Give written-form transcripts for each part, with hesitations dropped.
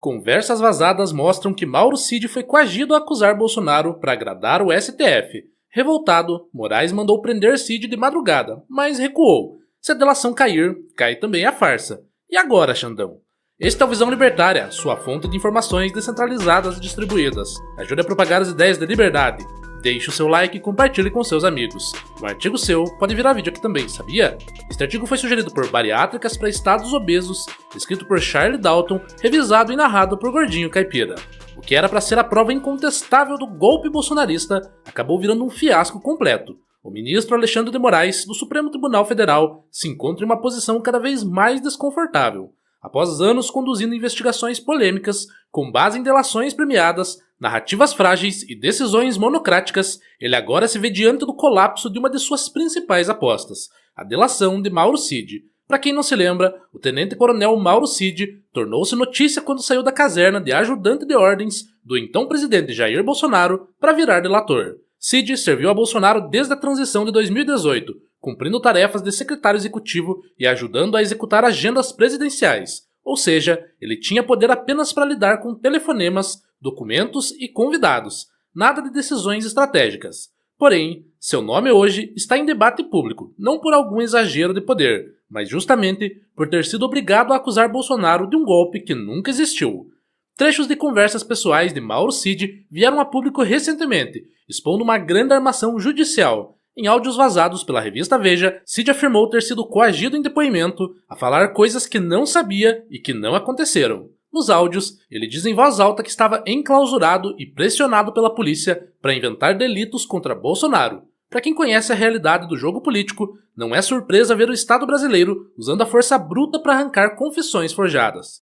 Conversas vazadas mostram que Mauro Cid foi coagido a acusar Bolsonaro para agradar o STF. Revoltado, Moraes mandou prender Cid de madrugada, mas recuou. Se a delação cair, cai também a farsa. E agora, Xandão? Este é o Visão Libertária, sua fonte de informações descentralizadas e distribuídas. Ajude a propagar as ideias da liberdade. Deixe o seu like e compartilhe com seus amigos. Um artigo seu pode virar vídeo aqui também, sabia? Este artigo foi sugerido por Bariátricas para Estados Obesos, escrito por Charlie Dalton, revisado e narrado por Gordinho Caipira. O que era para ser a prova incontestável do golpe bolsonarista acabou virando um fiasco completo. O ministro Alexandre de Moraes, do Supremo Tribunal Federal, se encontra em uma posição cada vez mais desconfortável. Após anos conduzindo investigações polêmicas, com base em delações premiadas, narrativas frágeis e decisões monocráticas, ele agora se vê diante do colapso de uma de suas principais apostas, a delação de Mauro Cid. Para quem não se lembra, o tenente-coronel Mauro Cid tornou-se notícia quando saiu da caserna de ajudante de ordens do então presidente Jair Bolsonaro para virar delator. Cid serviu a Bolsonaro desde a transição de 2018, cumprindo tarefas de secretário executivo e ajudando a executar agendas presidenciais, ou seja, ele tinha poder apenas para lidar com telefonemas, documentos e convidados, nada de decisões estratégicas. Porém, seu nome hoje está em debate público, não por algum exagero de poder, mas justamente por ter sido obrigado a acusar Bolsonaro de um golpe que nunca existiu. Trechos de conversas pessoais de Mauro Cid vieram a público recentemente, expondo uma grande armação judicial. Em áudios vazados pela revista Veja, Cid afirmou ter sido coagido em depoimento a falar coisas que não sabia e que não aconteceram. Nos áudios, ele diz em voz alta que estava enclausurado e pressionado pela polícia para inventar delitos contra Bolsonaro. Para quem conhece a realidade do jogo político, não é surpresa ver o Estado brasileiro usando a força bruta para arrancar confissões forjadas.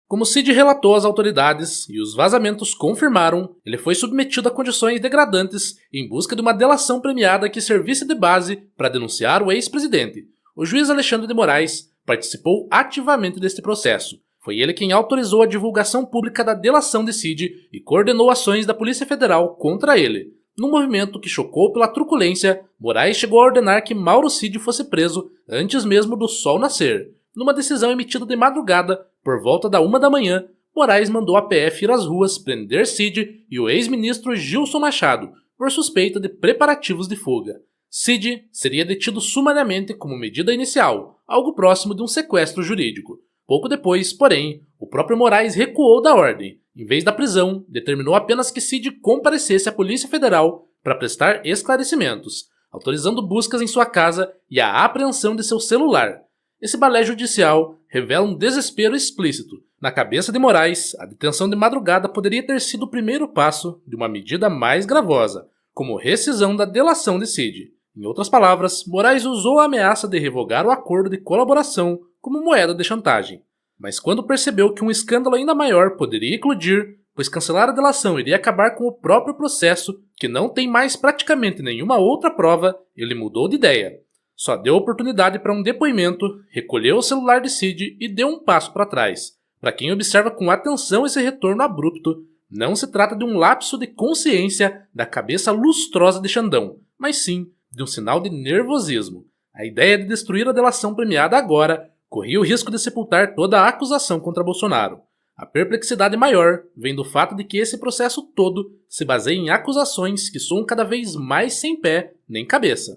Como Cid relatou às autoridades e os vazamentos confirmaram, ele foi submetido a condições degradantes em busca de uma delação premiada que servisse de base para denunciar o ex-presidente. O juiz Alexandre de Moraes participou ativamente deste processo. Foi ele quem autorizou a divulgação pública da delação de Cid e coordenou ações da Polícia Federal contra ele. Num movimento que chocou pela truculência, Moraes chegou a ordenar que Mauro Cid fosse preso antes mesmo do sol nascer. Numa decisão emitida de madrugada, por volta da 1 da manhã, Moraes mandou a PF ir às ruas prender Cid e o ex-ministro Gilson Machado por suspeita de preparativos de fuga. Cid seria detido sumariamente como medida inicial, algo próximo de um sequestro jurídico. Pouco depois, porém, o próprio Moraes recuou da ordem. Em vez da prisão, determinou apenas que Cid comparecesse à Polícia Federal para prestar esclarecimentos, autorizando buscas em sua casa e a apreensão de seu celular. Esse balé judicial revela um desespero explícito. Na cabeça de Moraes, a detenção de madrugada poderia ter sido o primeiro passo de uma medida mais gravosa, como rescisão da delação de Cid. Em outras palavras, Moraes usou a ameaça de revogar o acordo de colaboração como moeda de chantagem. Mas quando percebeu que um escândalo ainda maior poderia eclodir, pois cancelar a delação iria acabar com o próprio processo, que não tem mais praticamente nenhuma outra prova, ele mudou de ideia. Só deu oportunidade para um depoimento, recolheu o celular de Cid e deu um passo para trás. Para quem observa com atenção esse retorno abrupto, não se trata de um lapso de consciência da cabeça lustrosa de Xandão, mas sim de um sinal de nervosismo. A ideia de destruir a delação premiada agora corria o risco de sepultar toda a acusação contra Bolsonaro. A perplexidade maior vem do fato de que esse processo todo se baseia em acusações que soam cada vez mais sem pé nem cabeça.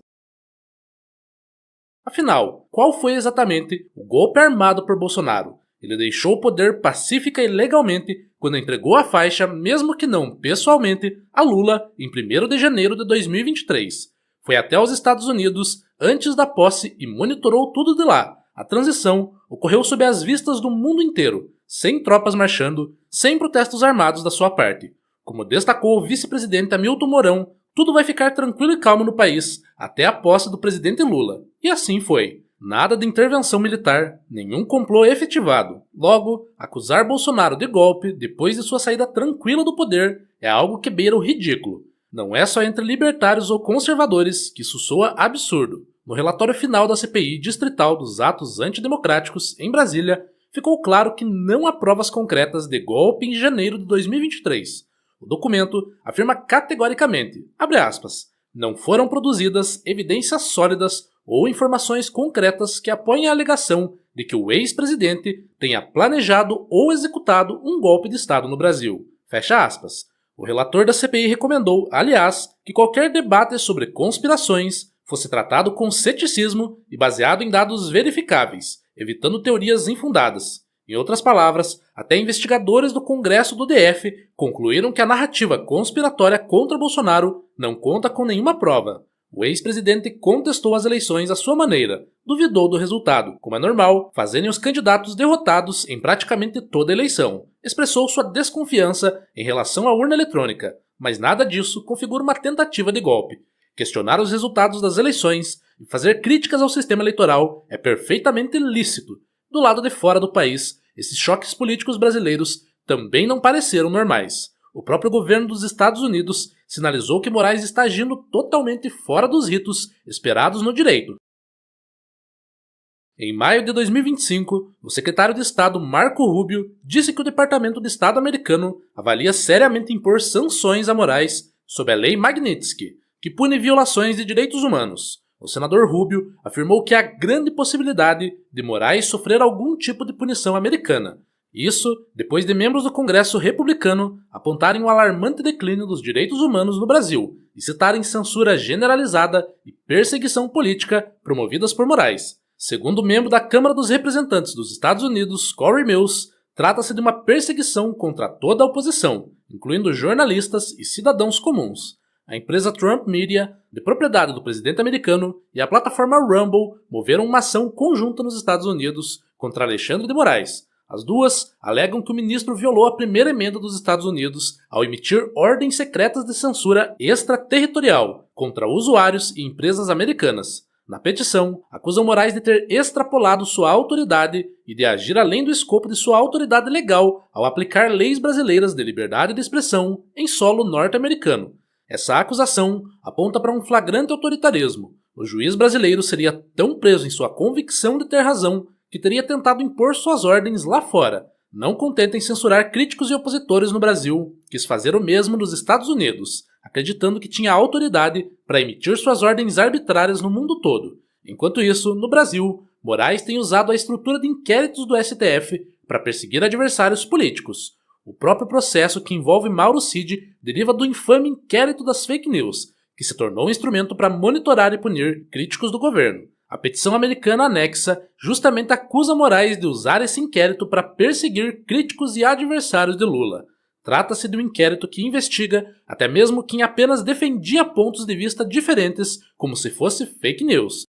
Afinal, qual foi exatamente o golpe armado por Bolsonaro? Ele deixou o poder pacífica e legalmente quando entregou a faixa, mesmo que não pessoalmente, a Lula em 1º de janeiro de 2023. Foi até os Estados Unidos antes da posse e monitorou tudo de lá. A transição ocorreu sob as vistas do mundo inteiro, sem tropas marchando, sem protestos armados da sua parte. Como destacou o vice-presidente Hamilton Mourão, tudo vai ficar tranquilo e calmo no país até a posse do presidente Lula. E assim foi. Nada de intervenção militar, nenhum complô efetivado. Logo, acusar Bolsonaro de golpe depois de sua saída tranquila do poder é algo que beira o ridículo. Não é só entre libertários ou conservadores que isso soa absurdo. No relatório final da CPI distrital dos atos antidemocráticos em Brasília, ficou claro que não há provas concretas de golpe em janeiro de 2023. O documento afirma categoricamente, abre aspas, não foram produzidas evidências sólidas ou informações concretas que apoiem a alegação de que o ex-presidente tenha planejado ou executado um golpe de Estado no Brasil. Fecha aspas. O relator da CPI recomendou, aliás, que qualquer debate sobre conspirações fosse tratado com ceticismo e baseado em dados verificáveis, evitando teorias infundadas. Em outras palavras, até investigadores do Congresso do DF concluíram que a narrativa conspiratória contra Bolsonaro não conta com nenhuma prova. O ex-presidente contestou as eleições à sua maneira, duvidou do resultado, como é normal, fazerem os candidatos derrotados em praticamente toda a eleição. Expressou sua desconfiança em relação à urna eletrônica, mas nada disso configura uma tentativa de golpe. Questionar os resultados das eleições e fazer críticas ao sistema eleitoral é perfeitamente lícito. Do lado de fora do país, esses choques políticos brasileiros também não pareceram normais. O próprio governo dos Estados Unidos sinalizou que Moraes está agindo totalmente fora dos ritos esperados no direito. Em maio de 2025, o secretário de Estado Marco Rubio disse que o Departamento de Estado americano avalia seriamente impor sanções a Moraes sob a Lei Magnitsky, que pune violações de direitos humanos. O senador Rubio afirmou que há grande possibilidade de Moraes sofrer algum tipo de punição americana. Isso depois de membros do Congresso republicano apontarem o alarmante declínio dos direitos humanos no Brasil e citarem censura generalizada e perseguição política promovidas por Moraes. Segundo o membro da Câmara dos Representantes dos Estados Unidos, Corey Mills, trata-se de uma perseguição contra toda a oposição, incluindo jornalistas e cidadãos comuns. A empresa Trump Media, de propriedade do presidente americano, e a plataforma Rumble moveram uma ação conjunta nos Estados Unidos contra Alexandre de Moraes. As duas alegam que o ministro violou a primeira emenda dos Estados Unidos ao emitir ordens secretas de censura extraterritorial contra usuários e empresas americanas. Na petição, acusam Moraes de ter extrapolado sua autoridade e de agir além do escopo de sua autoridade legal ao aplicar leis brasileiras de liberdade de expressão em solo norte-americano. Essa acusação aponta para um flagrante autoritarismo. O juiz brasileiro seria tão preso em sua convicção de ter razão que teria tentado impor suas ordens lá fora. Não contente em censurar críticos e opositores no Brasil, quis fazer o mesmo nos Estados Unidos, acreditando que tinha autoridade para emitir suas ordens arbitrárias no mundo todo. Enquanto isso, no Brasil, Moraes tem usado a estrutura de inquéritos do STF para perseguir adversários políticos. O próprio processo que envolve Mauro Cid deriva do infame inquérito das fake news, que se tornou um instrumento para monitorar e punir críticos do governo. A petição americana anexa justamente acusa Moraes de usar esse inquérito para perseguir críticos e adversários de Lula. Trata-se de um inquérito que investiga até mesmo quem apenas defendia pontos de vista diferentes, como se fosse fake news.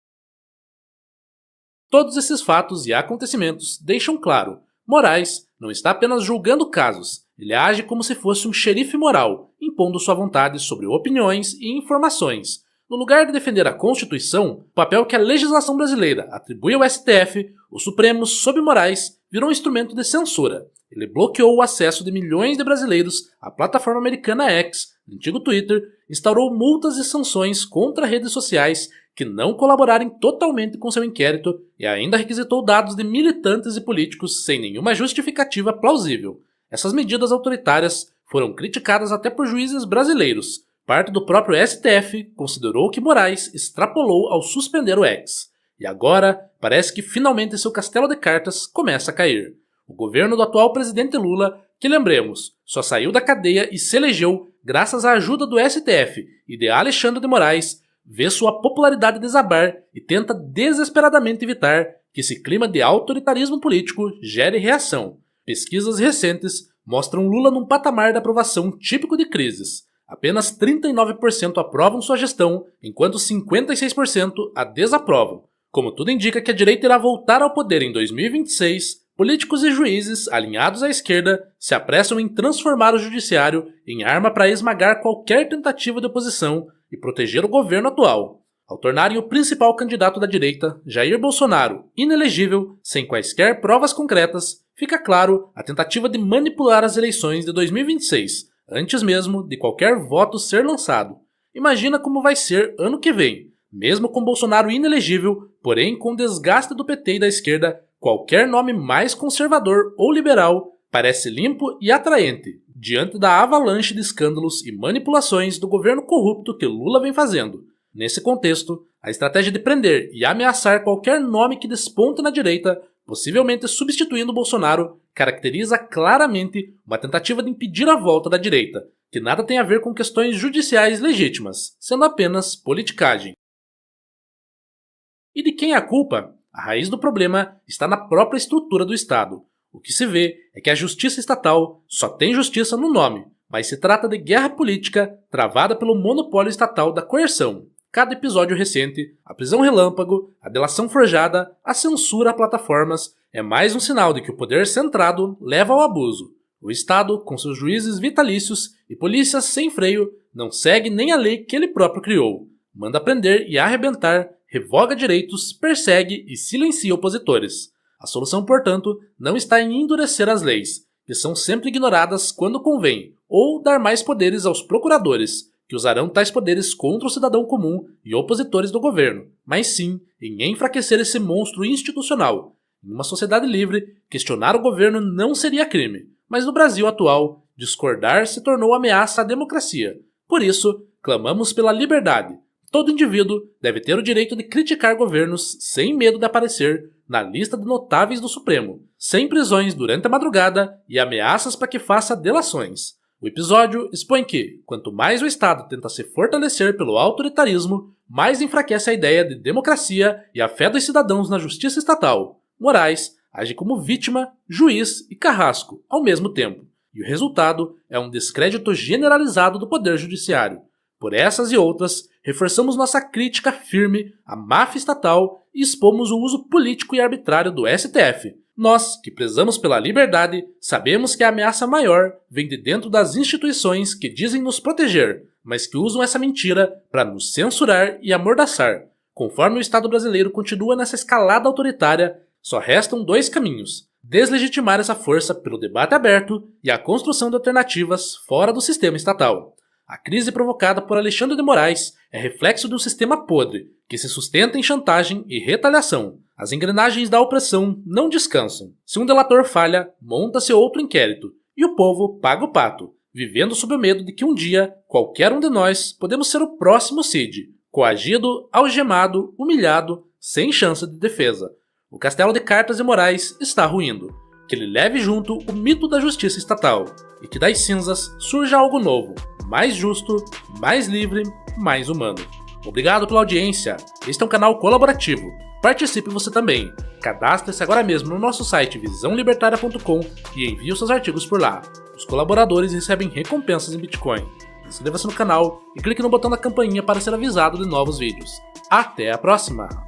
Todos esses fatos e acontecimentos deixam claro: Moraes não está apenas julgando casos, ele age como se fosse um xerife moral, impondo sua vontade sobre opiniões e informações. No lugar de defender a Constituição, o papel que a legislação brasileira atribui ao STF, o Supremo, sob Moraes, virou um instrumento de censura. Ele bloqueou o acesso de milhões de brasileiros à plataforma americana X, antigo Twitter, instaurou multas e sanções contra redes sociais que não colaborarem totalmente com seu inquérito e ainda requisitou dados de militantes e políticos sem nenhuma justificativa plausível. Essas medidas autoritárias foram criticadas até por juízes brasileiros. Parte do próprio STF considerou que Moraes extrapolou ao suspender o X. E agora, parece que finalmente seu castelo de cartas começa a cair. O governo do atual presidente Lula, que lembremos, só saiu da cadeia e se elegeu graças à ajuda do STF e de Alexandre de Moraes, vê sua popularidade desabar e tenta desesperadamente evitar que esse clima de autoritarismo político gere reação. Pesquisas recentes mostram Lula num patamar de aprovação típico de crises. Apenas 39% aprovam sua gestão, enquanto 56% a desaprovam. Como tudo indica que a direita irá voltar ao poder em 2026, políticos e juízes alinhados à esquerda se apressam em transformar o judiciário em arma para esmagar qualquer tentativa de oposição e proteger o governo atual. Ao tornarem o principal candidato da direita, Jair Bolsonaro, inelegível, sem quaisquer provas concretas, fica claro a tentativa de manipular as eleições de 2026, antes mesmo de qualquer voto ser lançado. Imagina como vai ser ano que vem. Mesmo com Bolsonaro inelegível, porém com o desgaste do PT e da esquerda, qualquer nome mais conservador ou liberal parece limpo e atraente, diante da avalanche de escândalos e manipulações do governo corrupto que Lula vem fazendo. Nesse contexto, a estratégia de prender e ameaçar qualquer nome que desponte na direita possivelmente substituindo Bolsonaro, caracteriza claramente uma tentativa de impedir a volta da direita, que nada tem a ver com questões judiciais legítimas, sendo apenas politicagem. E de quem é a culpa? A raiz do problema está na própria estrutura do Estado. O que se vê é que a justiça estatal só tem justiça no nome, mas se trata de guerra política travada pelo monopólio estatal da coerção. Cada episódio recente, a prisão relâmpago, a delação forjada, a censura a plataformas, é mais um sinal de que o poder centrado leva ao abuso. O Estado, com seus juízes vitalícios e polícias sem freio, não segue nem a lei que ele próprio criou. Manda prender e arrebentar, revoga direitos, persegue e silencia opositores. A solução, portanto, não está em endurecer as leis, que são sempre ignoradas quando convém, ou dar mais poderes aos procuradores, que usarão tais poderes contra o cidadão comum e opositores do governo, mas sim em enfraquecer esse monstro institucional. Em uma sociedade livre, questionar o governo não seria crime, mas no Brasil atual, discordar se tornou ameaça à democracia. Por isso, clamamos pela liberdade. Todo indivíduo deve ter o direito de criticar governos sem medo de aparecer na lista de notáveis do Supremo, sem prisões durante a madrugada e ameaças para que faça delações. O episódio expõe que, quanto mais o Estado tenta se fortalecer pelo autoritarismo, mais enfraquece a ideia de democracia e a fé dos cidadãos na justiça estatal. Moraes age como vítima, juiz e carrasco ao mesmo tempo, e o resultado é um descrédito generalizado do poder judiciário. Por essas e outras, reforçamos nossa crítica firme à máfia estatal e expomos o uso político e arbitrário do STF. Nós, que prezamos pela liberdade, sabemos que a ameaça maior vem de dentro das instituições que dizem nos proteger, mas que usam essa mentira para nos censurar e amordaçar. Conforme o Estado brasileiro continua nessa escalada autoritária, só restam dois caminhos: deslegitimar essa força pelo debate aberto e a construção de alternativas fora do sistema estatal. A crise provocada por Alexandre de Moraes é reflexo de um sistema podre, que se sustenta em chantagem e retaliação. As engrenagens da opressão não descansam. Se um delator falha, monta-se outro inquérito, e o povo paga o pato, vivendo sob o medo de que um dia, qualquer um de nós, podemos ser o próximo Cid, coagido, algemado, humilhado, sem chance de defesa. O castelo de cartas de Moraes está ruindo. Que ele leve junto o mito da justiça estatal, e que das cinzas surja algo novo, mais justo, mais livre, mais humano. Obrigado pela audiência. Este é um canal colaborativo. Participe você também. Cadastre-se agora mesmo no nosso site visãolibertaria.com e envie os seus artigos por lá. Os colaboradores recebem recompensas em Bitcoin. Inscreva-se no canal e clique no botão da campainha para ser avisado de novos vídeos. Até a próxima!